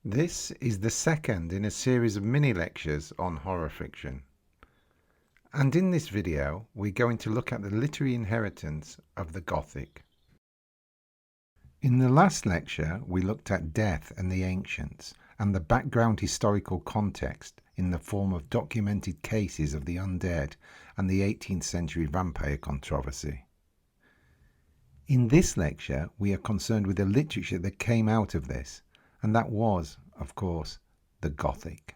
This is the second in a series of mini lectures on horror fiction. And in this video, we're going to look at the literary inheritance of the Gothic. In the last lecture, we looked at death and the ancients and the background historical context in the form of documented cases of the undead and the 18th century vampire controversy. In this lecture, we are concerned with the literature that came out of this, and that was, of course, the Gothic.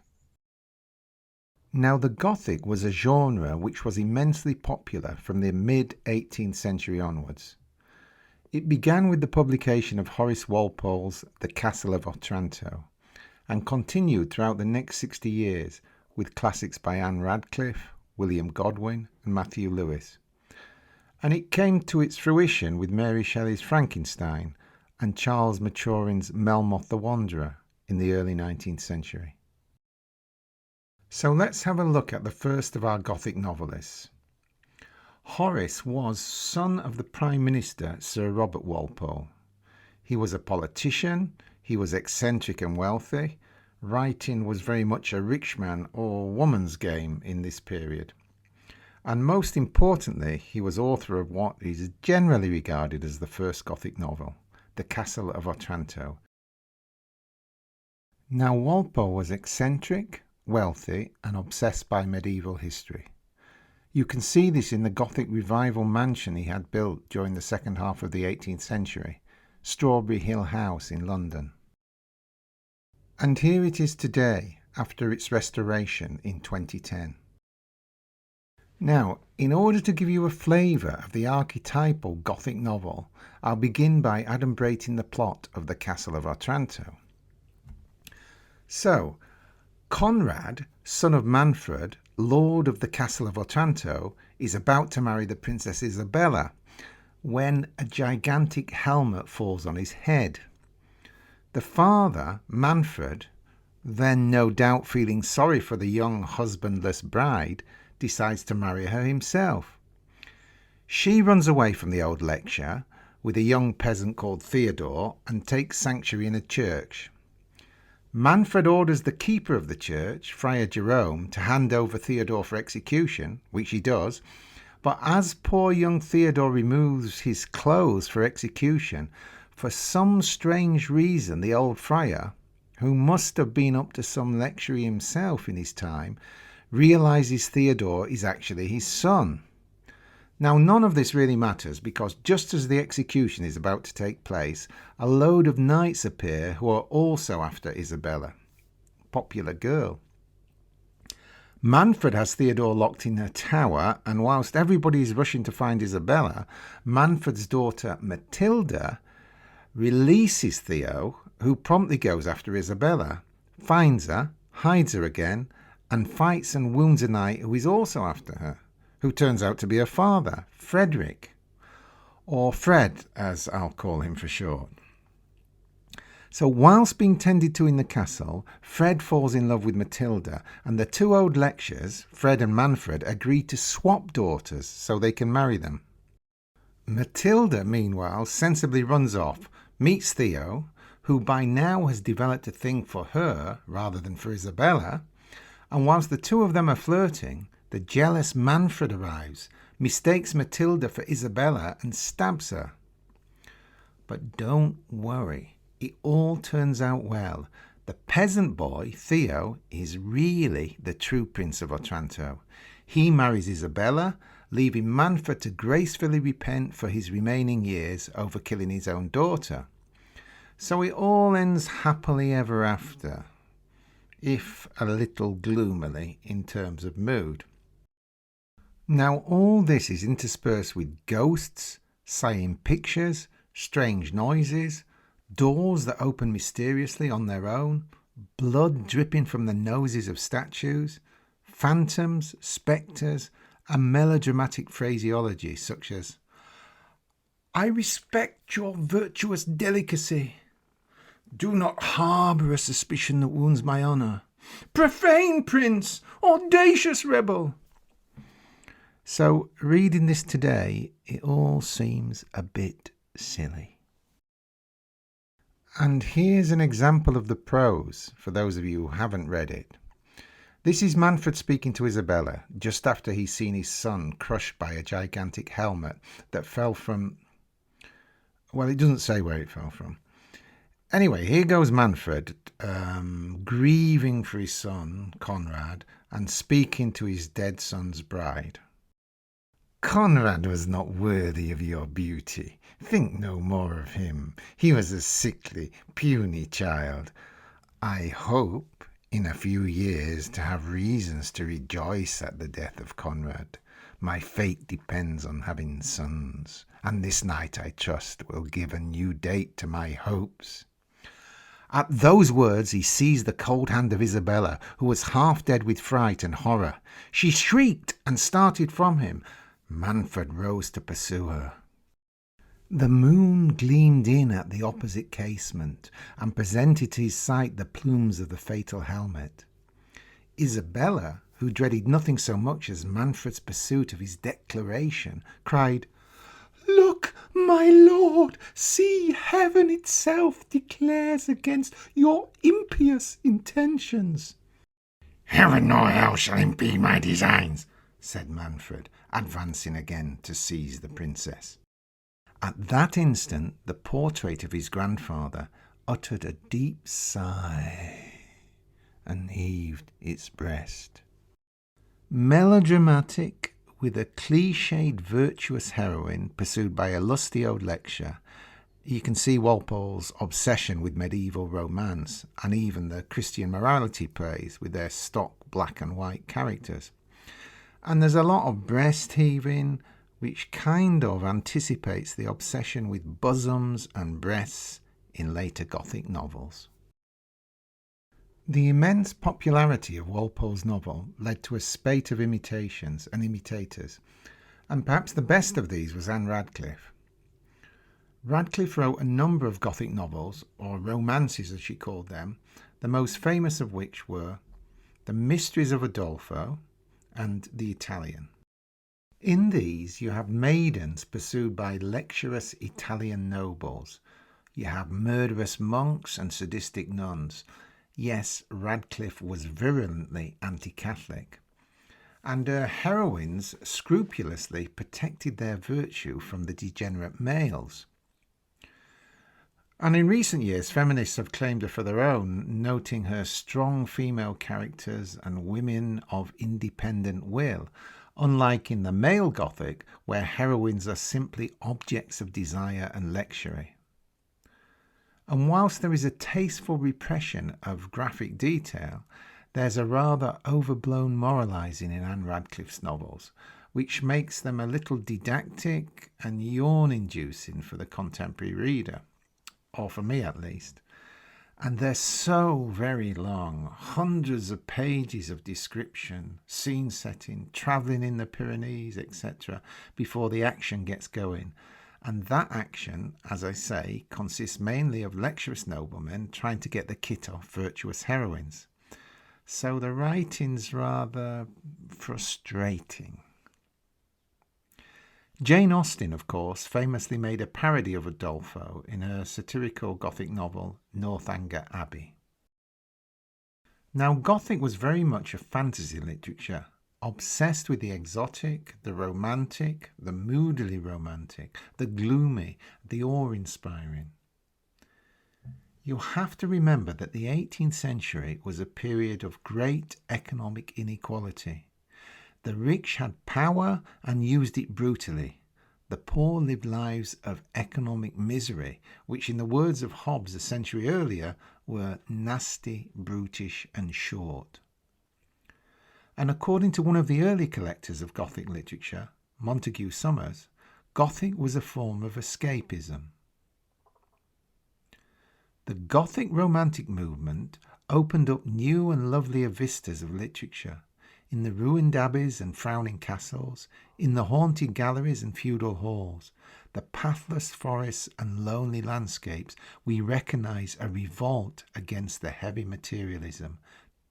Now, the Gothic was a genre which was immensely popular from the mid-18th century onwards. It began with the publication of Horace Walpole's The Castle of Otranto, and continued throughout the next 60 years with classics by Anne Radcliffe, William Godwin, and Matthew Lewis. And it came to its fruition with Mary Shelley's Frankenstein and Charles Maturin's Melmoth the Wanderer in the early 19th century. So let's have a look at the first of our Gothic novelists. Horace was son of the Prime Minister Sir Robert Walpole. He was a politician, he was eccentric and wealthy. Writing was very much a rich man or woman's game in this period. And most importantly, he was author of what is generally regarded as the first Gothic novel, The Castle of Otranto. Now, Walpole was eccentric, wealthy, and obsessed by medieval history. You can see this in the Gothic revival mansion he had built during the second half of the 18th century, Strawberry Hill House in London. And here it is today, after its restoration in 2010. Now, in order to give you a flavour of the archetypal Gothic novel, I'll begin by adumbrating the plot of The Castle of Otranto. So, Conrad, son of Manfred, Lord of the Castle of Otranto, is about to marry the Princess Isabella when a gigantic helmet falls on his head. The father, Manfred, then no doubt feeling sorry for the young husbandless bride, decides to marry her himself. She runs away from the old lecture with a young peasant called Theodore and takes sanctuary in a church. Manfred orders the keeper of the church, Friar Jerome, to hand over Theodore for execution, which he does, but as poor young Theodore removes his clothes for execution, for some strange reason the old friar, who must have been up to some lechery himself in his time, realizes Theodore is actually his son. Now, none of this really matters because just as the execution is about to take place, a load of knights appear who are also after Isabella. Popular girl. Manfred has Theodore locked in a tower, and whilst everybody is rushing to find Isabella, Manfred's daughter Matilda releases Theo, who promptly goes after Isabella, finds her, hides her again, and fights and wounds a knight who is also after her, who turns out to be her father, Frederick, or Fred, as I'll call him for short. So whilst being tended to in the castle, Fred falls in love with Matilda, and the two old lectures, Fred and Manfred, agree to swap daughters so they can marry them. Matilda, meanwhile, sensibly runs off, meets Theo, who by now has developed a thing for her rather than for Isabella, and whilst the two of them are flirting, the jealous Manfred arrives, mistakes Matilda for Isabella and stabs her. But don't worry, it all turns out well. The peasant boy, Theo, is really the true Prince of Otranto. He marries Isabella, leaving Manfred to gracefully repent for his remaining years over killing his own daughter. So it all ends happily ever after, if a little gloomily in terms of mood. Now, all this is interspersed with ghosts, sighing pictures, strange noises, doors that open mysteriously on their own, blood dripping from the noses of statues, phantoms, spectres, and melodramatic phraseology such as, "I respect your virtuous delicacy. Do not harbour a suspicion that wounds my honour. Profane prince! Audacious rebel!" So, reading this today, it all seems a bit silly. And here's an example of the prose, for those of you who haven't read it. This is Manfred speaking to Isabella, just after he's seen his son crushed by a gigantic helmet that fell from... Well, it doesn't say where it fell from. Anyway, here goes Manfred, grieving for his son, Conrad, and speaking to his dead son's bride. Conrad was not worthy of your beauty. Think no more of him. He was a sickly, puny child. I hope, in a few years, to have reasons to rejoice at the death of Conrad. My fate depends on having sons, and this night, I trust, will give a new date to my hopes. At those words he seized the cold hand of Isabella, who was half dead with fright and horror. She shrieked and started from him. Manfred rose to pursue her. The moon gleamed in at the opposite casement and presented to his sight the plumes of the fatal helmet. Isabella, who dreaded nothing so much as Manfred's pursuit of his declaration, cried, "Look, my lord, see, heaven itself declares against your impious intentions." "Heaven nor hell shall impede my designs," said Manfred, advancing again to seize the princess. At that instant the portrait of his grandfather uttered a deep sigh and heaved its breast. Melodramatic, with a cliched virtuous heroine pursued by a lusty old lecturer, you can see Walpole's obsession with medieval romance and even the Christian morality plays with their stock black and white characters. And there's a lot of breast heaving, which kind of anticipates the obsession with bosoms and breasts in later Gothic novels. The immense popularity of Walpole's novel led to a spate of imitations and imitators, and perhaps the best of these was Anne Radcliffe. Radcliffe wrote a number of Gothic novels, or romances as she called them, the most famous of which were The Mysteries of Udolpho and The Italian. In these you have maidens pursued by lecherous Italian nobles. You have murderous monks and sadistic nuns. Yes, Radcliffe was virulently anti-Catholic. And her heroines scrupulously protected their virtue from the degenerate males. And in recent years, feminists have claimed her for their own, noting her strong female characters and women of independent will, unlike in the male Gothic, where heroines are simply objects of desire and luxury. And whilst there is a tasteful repression of graphic detail, there's a rather overblown moralising in Anne Radcliffe's novels, which makes them a little didactic and yawn-inducing for the contemporary reader, or for me at least. And they're so very long, hundreds of pages of description, scene setting, travelling in the Pyrenees, etc., before the action gets going. And that action, as I say, consists mainly of lecherous noblemen trying to get the kit off virtuous heroines. So the writing's rather frustrating. Jane Austen, of course, famously made a parody of Udolpho in her satirical Gothic novel Northanger Abbey. Now, Gothic was very much a fantasy literature, obsessed with the exotic, the romantic, the moodily romantic, the gloomy, the awe-inspiring. You have to remember that the 18th century was a period of great economic inequality. The rich had power and used it brutally. The poor lived lives of economic misery, which in the words of Hobbes a century earlier were nasty, brutish and short. And according to one of the early collectors of Gothic literature, Montague Summers, Gothic was a form of escapism. The Gothic Romantic movement opened up new and lovelier vistas of literature. In the ruined abbeys and frowning castles, in the haunted galleries and feudal halls, the pathless forests and lonely landscapes, we recognise a revolt against the heavy materialism,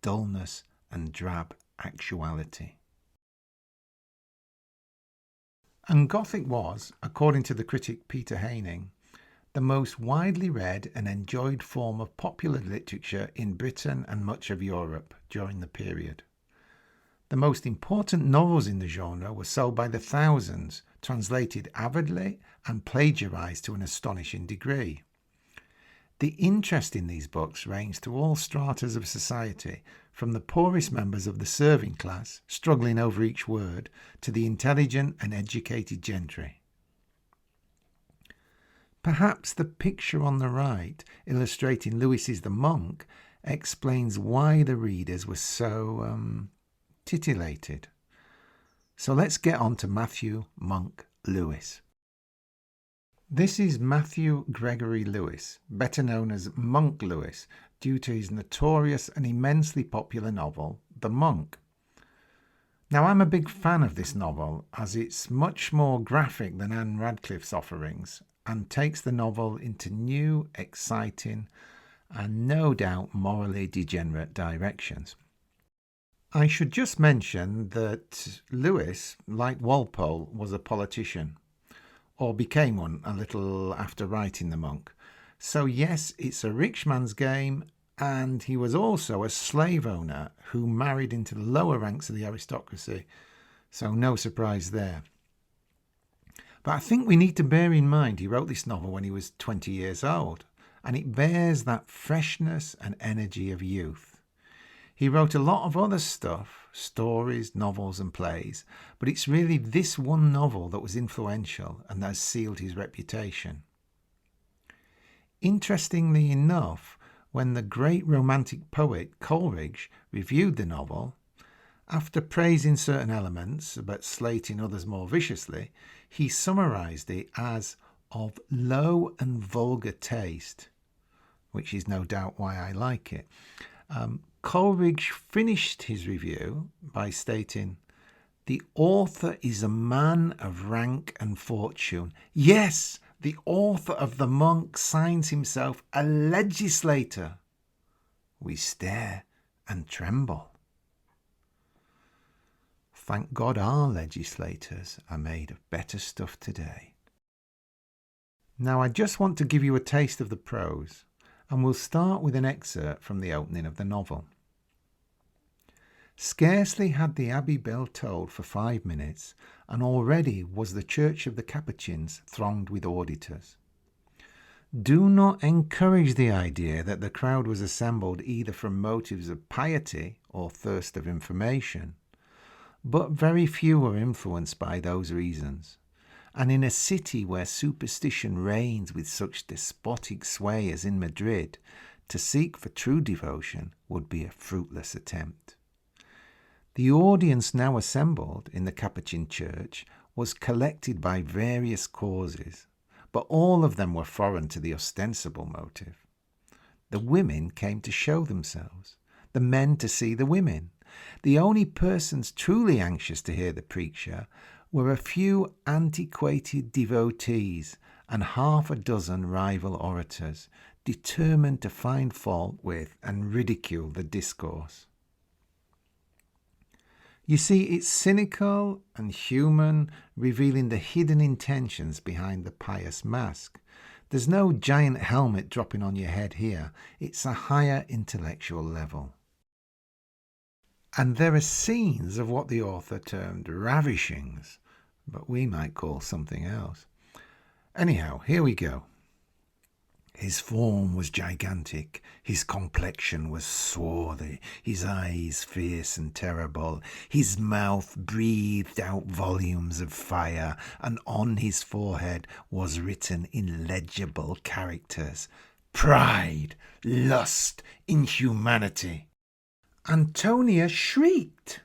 dullness and drab actuality. And Gothic was, according to the critic Peter Haining, the most widely read and enjoyed form of popular literature in Britain and much of Europe during the period. The most important novels in the genre were sold by the thousands, translated avidly and plagiarized to an astonishing degree. The interest in these books ranged through all stratas of society, from the poorest members of the serving class, struggling over each word, to the intelligent and educated gentry. Perhaps the picture on the right, illustrating Lewis's The Monk, explains why the readers were so titillated. So let's get on to Matthew Monk Lewis. This is Matthew Gregory Lewis, better known as Monk Lewis, due to his notorious and immensely popular novel, The Monk. Now, I'm a big fan of this novel as it's much more graphic than Anne Radcliffe's offerings and takes the novel into new, exciting, and no doubt morally degenerate directions. I should just mention that Lewis, like Walpole, was a politician, or became one a little after writing The Monk. So yes, it's a rich man's game, and he was also a slave owner who married into the lower ranks of the aristocracy, so no surprise there. But I think we need to bear in mind he wrote this novel when he was 20 years old, and it bears that freshness and energy of youth. He wrote a lot of other stuff, stories, novels and plays, but it's really this one novel that was influential and that has sealed his reputation. Interestingly enough, when the great romantic poet Coleridge reviewed the novel, after praising certain elements but slating others more viciously, he summarised it as of low and vulgar taste, which is no doubt why I like it. Coleridge finished his review by stating, "The author is a man of rank and fortune. Yes, the author of The Monk signs himself a legislator. We stare and tremble." Thank God our legislators are made of better stuff today. Now I just want to give you a taste of the prose, and we'll start with an excerpt from the opening of the novel. Scarcely had the Abbey bell tolled for 5 minutes, and already was the Church of the Capuchins thronged with auditors. Do not encourage the idea that the crowd was assembled either from motives of piety or thirst of information, but very few were influenced by those reasons, and in a city where superstition reigns with such despotic sway as in Madrid, to seek for true devotion would be a fruitless attempt. The audience now assembled in the Capuchin church was collected by various causes, but all of them were foreign to the ostensible motive. The women came to show themselves, the men to see the women. The only persons truly anxious to hear the preacher were a few antiquated devotees and half a dozen rival orators, determined to find fault with and ridicule the discourse. You see, it's cynical and human, revealing the hidden intentions behind the pious mask. There's no giant helmet dropping on your head here. It's a higher intellectual level. And there are scenes of what the author termed ravishings, but we might call something else. Anyhow, here we go. His form was gigantic, his complexion was swarthy, his eyes fierce and terrible, his mouth breathed out volumes of fire, and on his forehead was written in legible characters, "Pride, lust, inhumanity." Antonia shrieked.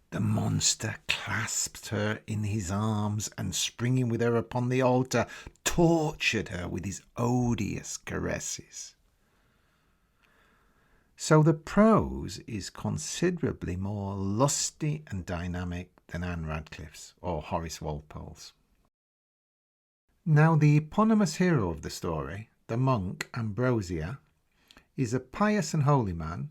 The monster clasped her in his arms and, springing with her upon the altar, tortured her with his odious caresses. So the prose is considerably more lusty and dynamic than Anne Radcliffe's or Horace Walpole's. Now the eponymous hero of the story, the monk Ambrosia, is a pious and holy man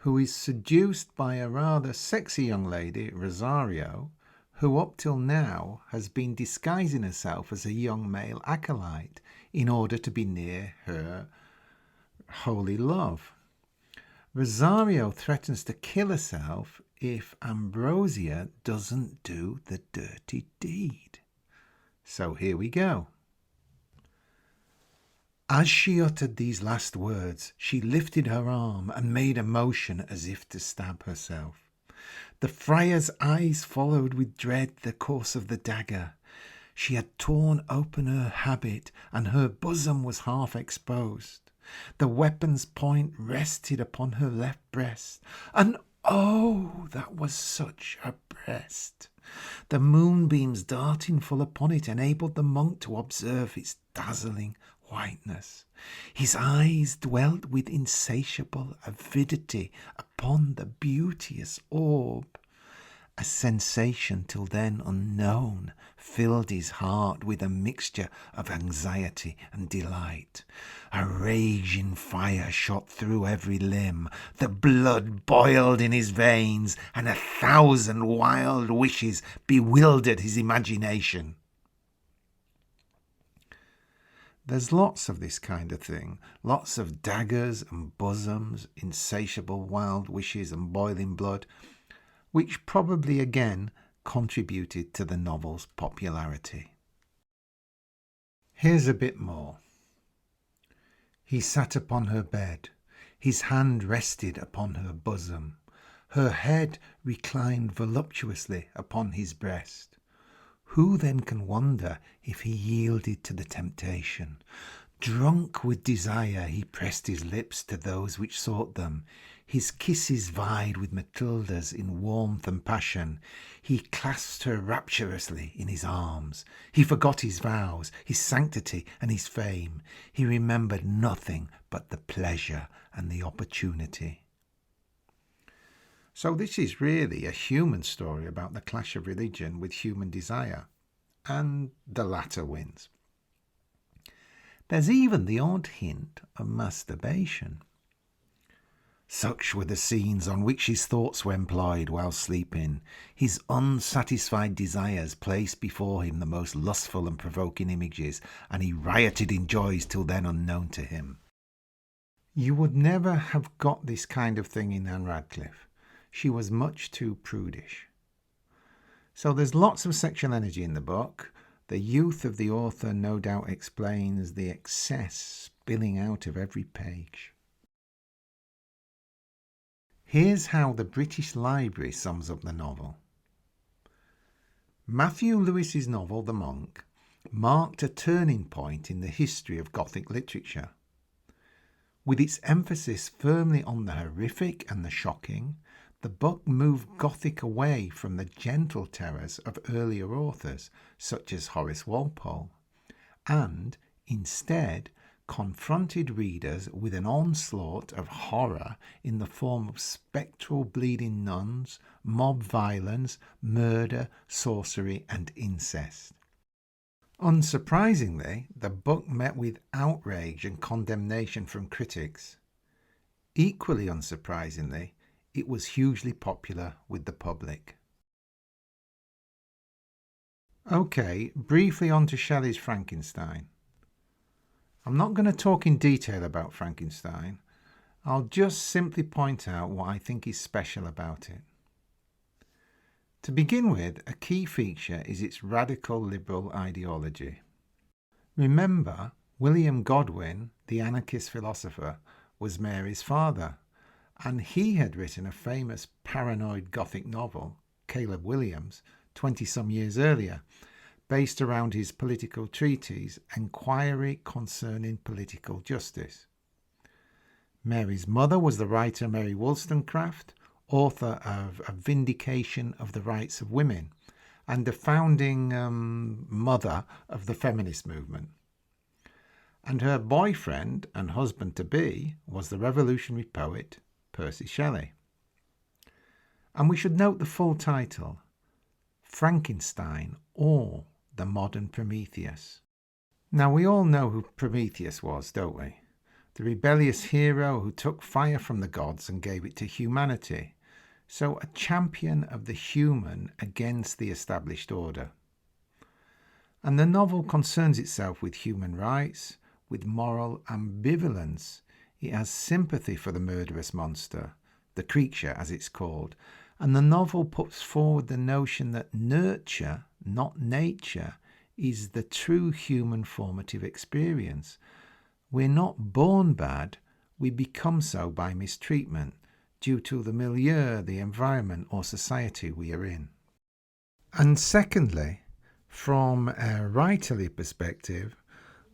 who is seduced by a rather sexy young lady, Rosario, who up till now has been disguising herself as a young male acolyte in order to be near her holy love. Rosario threatens to kill herself if Ambrosia doesn't do the dirty deed. So here we go. As she uttered these last words, she lifted her arm and made a motion as if to stab herself. The friar's eyes followed with dread the course of the dagger. She had torn open her habit, and her bosom was half exposed. The weapon's point rested upon her left breast, and oh, that was such a breast! The moonbeams darting full upon it enabled the monk to observe its dazzling whiteness. His eyes dwelt with insatiable avidity upon the beauteous orb. A sensation till then unknown filled his heart with a mixture of anxiety and delight. A raging fire shot through every limb, the blood boiled in his veins, and 1,000 wild wishes bewildered his imagination. There's lots of this kind of thing, lots of daggers and bosoms, insatiable wild wishes and boiling blood, which probably again contributed to the novel's popularity. Here's a bit more. He sat upon her bed, his hand rested upon her bosom, her head reclined voluptuously upon his breast. Who then can wonder if he yielded to the temptation? Drunk with desire, he pressed his lips to those which sought them. His kisses vied with Matilda's in warmth and passion. He clasped her rapturously in his arms. He forgot his vows, his sanctity, and his fame. He remembered nothing but the pleasure and the opportunity. So this is really a human story about the clash of religion with human desire, and the latter wins. There's even the odd hint of masturbation. Such were the scenes on which his thoughts were employed while sleeping. His unsatisfied desires placed before him the most lustful and provoking images, and he rioted in joys till then unknown to him. You would never have got this kind of thing in Anne Radcliffe. She was much too prudish. So there's lots of sexual energy in the book. The youth of the author no doubt explains the excess spilling out of every page. Here's how the British Library sums up the novel. Matthew Lewis's novel, The Monk, marked a turning point in the history of Gothic literature. With its emphasis firmly on the horrific and the shocking, the book moved Gothic away from the gentle terrors of earlier authors such as Horace Walpole, and instead confronted readers with an onslaught of horror in the form of spectral bleeding nuns, mob violence, murder, sorcery, and incest. Unsurprisingly, the book met with outrage and condemnation from critics. Equally unsurprisingly, it was hugely popular with the public. Okay, briefly on to Shelley's Frankenstein. I'm not going to talk in detail about Frankenstein. I'll just simply point out what I think is special about it. To begin with, a key feature is its radical liberal ideology. Remember, William Godwin, the anarchist philosopher, was Mary's father, and he had written a famous paranoid Gothic novel, Caleb Williams, 20-some years earlier, based around his political treatise, Enquiry Concerning Political Justice. Mary's mother was the writer Mary Wollstonecraft, author of A Vindication of the Rights of Women, and the founding mother of the feminist movement. And her boyfriend and husband-to-be was the revolutionary poet Percy Shelley. And we should note the full title, Frankenstein or the Modern Prometheus. Now we all know who Prometheus was, don't we? The rebellious hero who took fire from the gods and gave it to humanity. So a champion of the human against the established order. And the novel concerns itself with human rights, with moral ambivalence. It has sympathy for the murderous monster, the creature as it's called, and the novel puts forward the notion that nurture, not nature, is the true human formative experience. We're not born bad, we become so by mistreatment, due to the milieu, the environment or society we are in. And secondly, from a writerly perspective,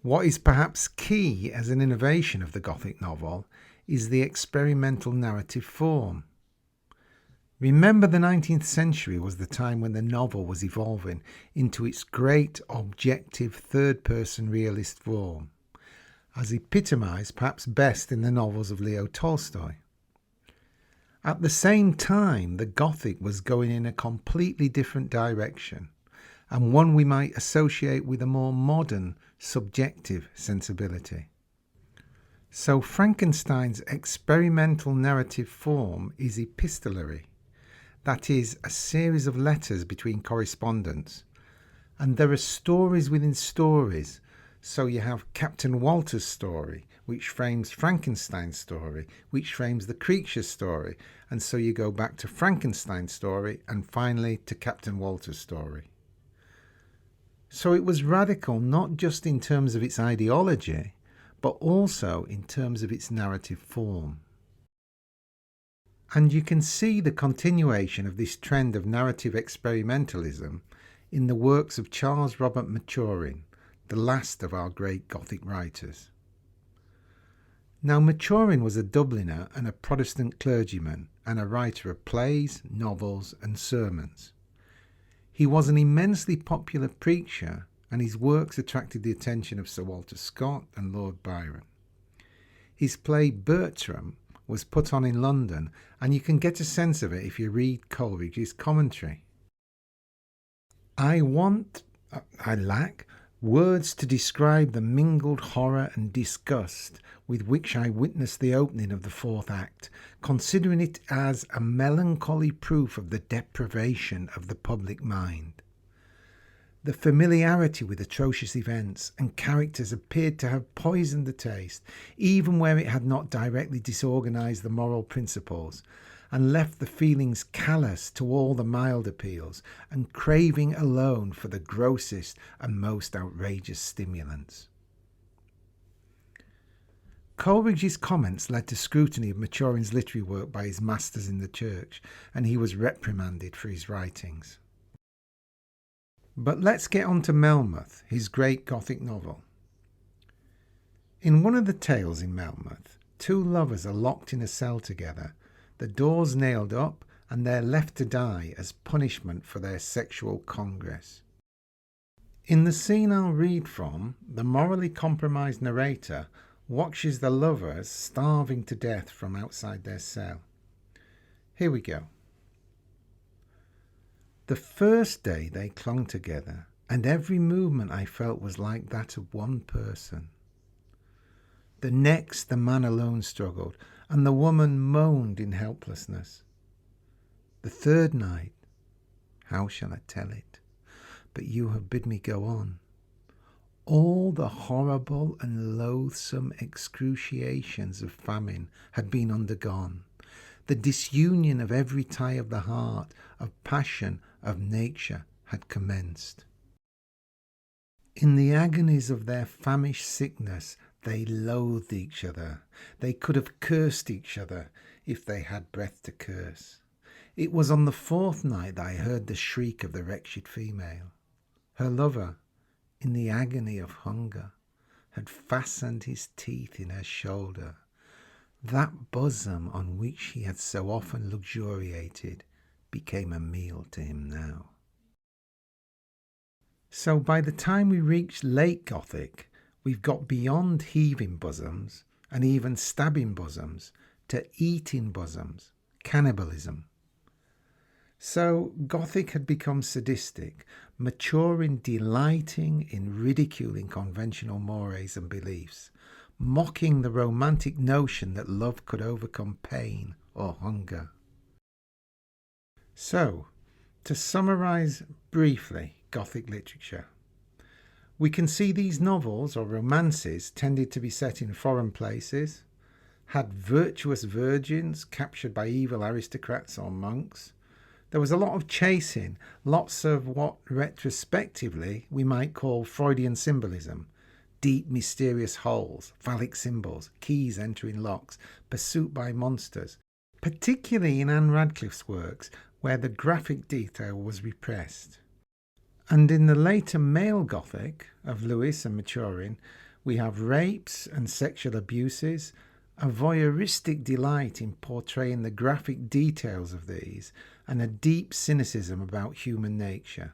what is perhaps key as an innovation of the Gothic novel is the experimental narrative form. Remember, the 19th century was the time when the novel was evolving into its great objective third-person realist form, as epitomised perhaps best in the novels of Leo Tolstoy. At the same time, the Gothic was going in a completely different direction, and one we might associate with a more modern, subjective sensibility. So Frankenstein's experimental narrative form is epistolary, that is, a series of letters between correspondents, and there are stories within stories. So you have Captain Walter's story, which frames Frankenstein's story, which frames the creature's story, and so you go back to Frankenstein's story and finally to Captain Walter's story. So it was radical not just in terms of its ideology, but also in terms of its narrative form. And you can see the continuation of this trend of narrative experimentalism in the works of Charles Robert Maturin, the last of our great Gothic writers. Now, Maturin was a Dubliner and a Protestant clergyman and a writer of plays, novels and sermons. He was an immensely popular preacher, and his works attracted the attention of Sir Walter Scott and Lord Byron. His play Bertram was put on in London, and you can get a sense of it if you read Coleridge's commentary. I lack words to describe the mingled horror and disgust with which I witnessed the opening of the fourth act, considering it as a melancholy proof of the depravation of the public mind. The familiarity with atrocious events and characters appeared to have poisoned the taste, even where it had not directly disorganized the moral principles, and left the feelings callous to all the mild appeals, and craving alone for the grossest and most outrageous stimulants. Coleridge's comments led to scrutiny of Maturin's literary work by his masters in the church, and he was reprimanded for his writings. But let's get on to Melmoth, his great Gothic novel. In one of the tales in Melmoth, two lovers are locked in a cell together, the doors nailed up, and they're left to die as punishment for their sexual congress. In the scene I'll read from, the morally compromised narrator watches the lovers starving to death from outside their cell. Here we go. The first day they clung together, and every movement I felt was like that of one person. The next the man alone struggled, and the woman moaned in helplessness. The third night, how shall I tell it? But you have bid me go on. All the horrible and loathsome excruciations of famine had been undergone. The disunion of every tie of the heart, of passion, of nature had commenced. In the agonies of their famished sickness, they loathed each other. They could have cursed each other if they had breath to curse. It was on the fourth night that I heard the shriek of the wretched female. Her lover, in the agony of hunger, had fastened his teeth in her shoulder. That bosom on which he had so often luxuriated became a meal to him now. So by the time we reach late Gothic, we've got beyond heaving bosoms and even stabbing bosoms to eating bosoms, cannibalism. So Gothic had become sadistic, Maturin delighting in ridiculing conventional mores and beliefs, mocking the romantic notion that love could overcome pain or hunger. So, to summarise briefly Gothic literature, We can see these novels or romances tended to be set in foreign places, had virtuous virgins captured by evil aristocrats or monks. There was a lot of chasing, lots of what retrospectively we might call Freudian symbolism. Deep mysterious holes, phallic symbols, keys entering locks, pursuit by monsters, particularly in Anne Radcliffe's works where the graphic detail was repressed. And in the later male Gothic of Lewis and Maturin, we have rapes and sexual abuses, a voyeuristic delight in portraying the graphic details of these, and a deep cynicism about human nature.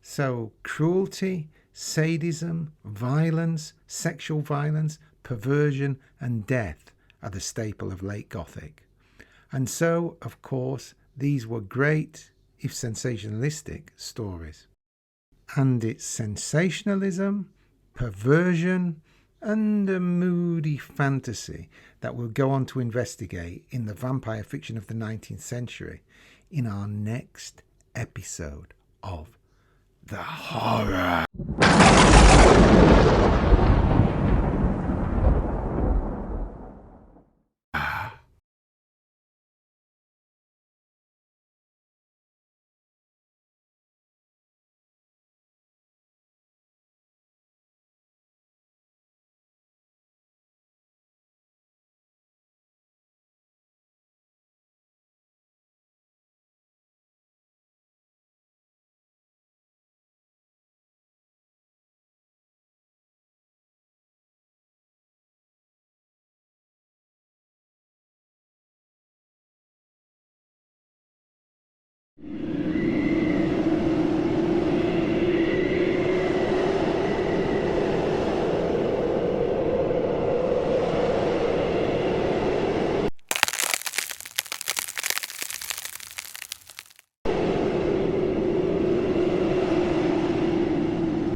So cruelty, sadism, violence, sexual violence, perversion and death are the staple of late Gothic. And so, of course, these were great, if sensationalistic, stories. And it's sensationalism, perversion, and a moody fantasy that we'll go on to investigate in the vampire fiction of the 19th century in our next episode of The Horror.